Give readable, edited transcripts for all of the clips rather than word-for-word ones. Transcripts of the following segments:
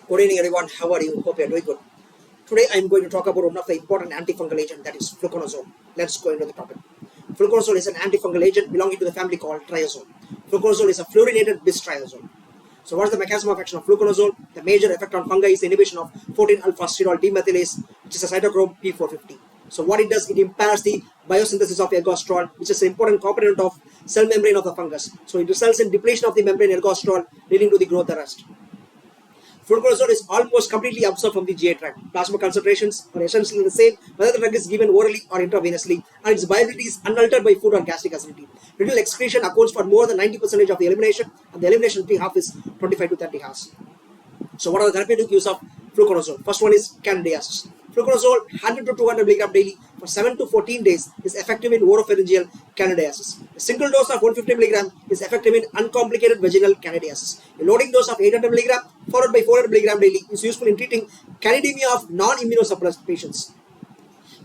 Good evening everyone, how are you? Hope you are doing good. Today I am going to talk about one of the important antifungal agent, that is fluconazole. Let's go into the topic. Fluconazole is an antifungal agent belonging to the family called triazole. Fluconazole is a fluorinated bistriazole. So what is the mechanism of action of fluconazole? The major effect on fungi is the inhibition of 14-alpha-sterol demethylase, which is a cytochrome P450. So what it does, it impairs the biosynthesis of ergosterol, which is an important component of cell membrane of the fungus. So it results in depletion of the membrane ergosterol, leading to the growth arrest. Fluconazole is almost completely absorbed from the GI tract. Plasma concentrations are essentially the same whether the drug is given orally or intravenously, and its viability is unaltered by food or gastric acidity. Renal excretion accounts for more than 90% of the elimination, and the elimination half is 25 to 30 hours. So what are the therapeutic use of fluconazole? First one is candidiasis. Fluconazole 100 to 200 mg daily for 7 to 14 days is effective in oropharyngeal candidiasis. A single dose of 150 mg is effective in uncomplicated vaginal candidiasis. A loading dose of 800 mg followed by 400 mg daily is useful in treating candidemia of non-immunosuppressed patients.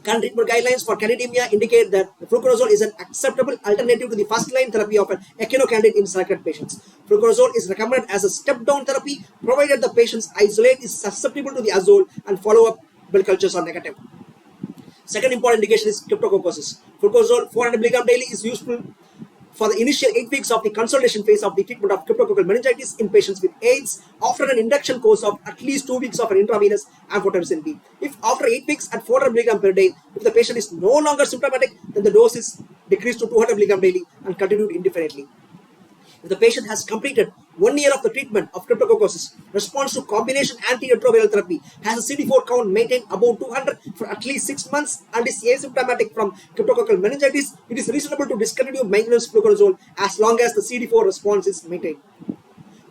Current treatment guidelines for candidemia indicate that fluconazole is an acceptable alternative to the first-line therapy of an echinocandid in selected patients. Fluconazole is recommended as a step-down therapy provided the patient's isolate is susceptible to the azole and follow-up blood cultures are negative. Second important indication is cryptococcosis. Fluconazole 400 mg daily is useful for the initial 8 weeks of the consolidation phase of the treatment of cryptococcal meningitis in patients with AIDS after an induction course of at least 2 weeks of an intravenous amphotericin B. If after 8 weeks at 400 mg per day, if the patient is no longer symptomatic, then the dose is decreased to 200 mg daily and continued indefinitely. If the patient has completed 1 year of the treatment of cryptococcosis, response to combination antiretroviral therapy, has a CD4 count maintained above 200 for at least 6 months and is asymptomatic from cryptococcal meningitis, it is reasonable to discontinue maintenance fluconazole as long as the CD4 response is maintained.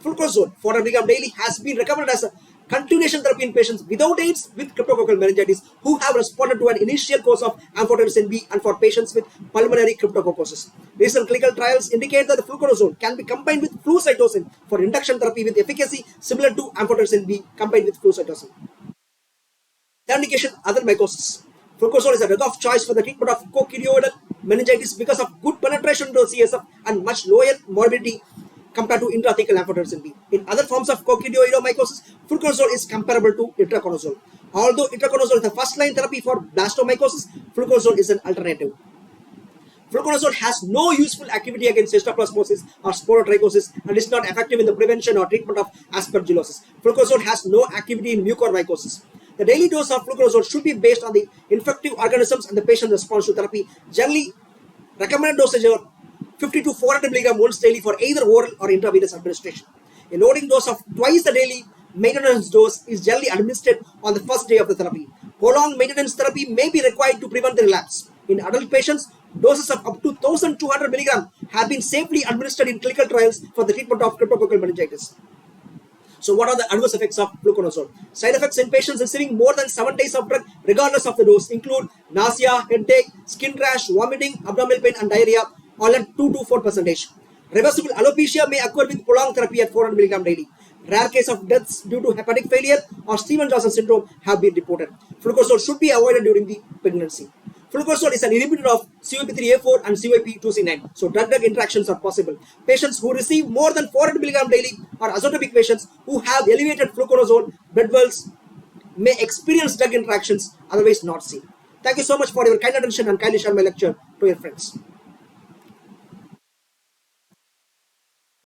Fluconazole 400 mg daily has been recommended as a continuation therapy in patients without AIDS with cryptococcal meningitis who have responded to an initial course of amphotericin B and for patients with pulmonary cryptococcosis. Recent clinical trials indicate that the fluconazole can be combined with flucytosine for induction therapy with efficacy similar to amphotericin B combined with flucytosine. Third indication, other mycosis. Fluconazole is a drug of choice for the treatment of coccidioidal meningitis because of good penetration into CSF and much lower morbidity compared to intrathecal amphotericin B. In other forms of coccidioidomycosis, fluconazole is comparable to itraconazole. Although itraconazole is the first-line therapy for blastomycosis, fluconazole is an alternative. Fluconazole has no useful activity against histoplasmosis or sporotrichosis and is not effective in the prevention or treatment of aspergillosis. Fluconazole has no activity in mucormycosis. The daily dose of fluconazole should be based on the infective organisms and the patient's response to therapy. Generally, recommended dosage are 50 to 400 mg once daily for either oral or intravenous administration. A loading dose of twice the daily maintenance dose is generally administered on the first day of the therapy. Prolonged maintenance therapy may be required to prevent the relapse. In adult patients, doses of up to 1200 mg have been safely administered in clinical trials for the treatment of cryptococcal meningitis. So what are the adverse effects of fluconazole? Side effects in patients receiving more than 7 days of drug regardless of the dose include nausea, headache, skin rash, vomiting, abdominal pain and diarrhea, all at 2 to 4%. Reversible alopecia may occur with prolonged therapy at 400 mg daily. Rare case of deaths due to hepatic failure or Stevens-Johnson syndrome have been reported. Fluconazole should be avoided during the pregnancy. Fluconazole is an inhibitor of CYP3A4 and CYP2C9, so drug-drug interactions are possible. Patients who receive more than 400 mg daily or azotopic patients who have elevated fluconazole blood levels may experience drug interactions otherwise not seen. Thank you so much for your kind attention and kindly share my lecture to your friends.